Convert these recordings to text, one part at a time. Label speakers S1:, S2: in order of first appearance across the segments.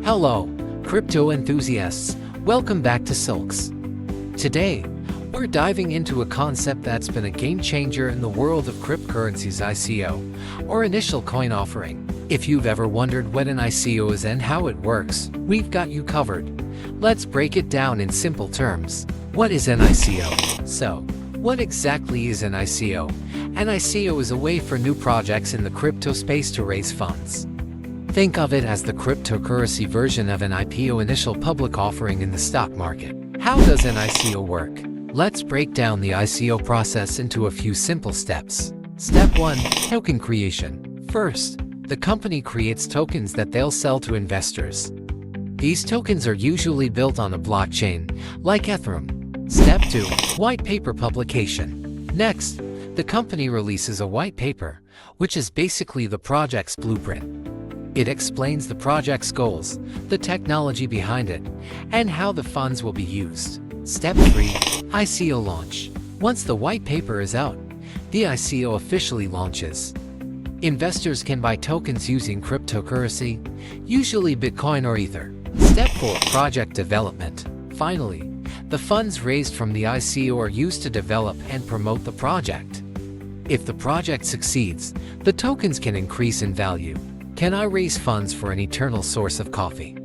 S1: Hello, crypto enthusiasts. Welcome back to Silks. Today, we're diving into a concept that's been a game changer in the world of cryptocurrencies: ICO, or initial coin offering. If you've ever wondered what an ICO is and how it works, we've got you covered. Let's break it down in simple terms. What is an ICO? So, what exactly is an ICO? An ICO is a way for new projects in the crypto space to raise funds. Think of it as the cryptocurrency version of an IPO, initial public offering in the stock market. How does an ICO work? Let's break down the ICO process into a few simple steps. Step 1. Token creation. First, the company creates tokens that they'll sell to investors. These tokens are usually built on a blockchain, like Ethereum. Step 2. White paper publication. Next, the company releases a white paper, which is basically the project's blueprint. It explains the project's goals, the technology behind it, and how the funds will be used. Step 3. ICO Launch. Once the white paper is out, the ICO officially launches. Investors can buy tokens using cryptocurrency, usually Bitcoin or Ether. Step 4. Project development. Finally, the funds raised from the ICO are used to develop and promote the project. If the project succeeds, the tokens can increase in value. Can I raise funds for an eternal source of coffee?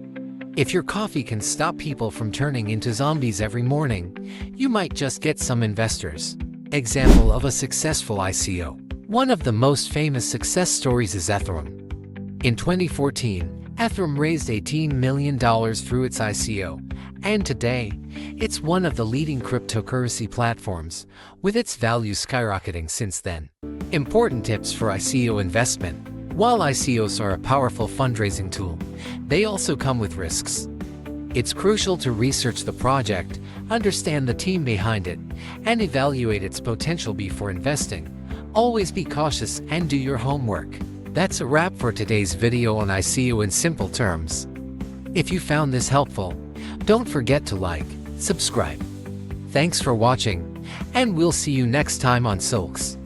S1: If your coffee can stop people from turning into zombies every morning, you might just get some investors. Example of a successful ICO. One of the most famous success stories is Ethereum. In 2014, Ethereum raised $18 million through its ICO, and today, it's one of the leading cryptocurrency platforms, with its value skyrocketing since then. Important tips for ICO investment. While ICOs are a powerful fundraising tool, they also come with risks. It's crucial to research the project, understand the team behind it, and evaluate its potential before investing. Always be cautious and do your homework. That's a wrap for today's video on ICO in simple terms. If you found this helpful, don't forget to like, subscribe. Thanks for watching, and we'll see you next time on Silks.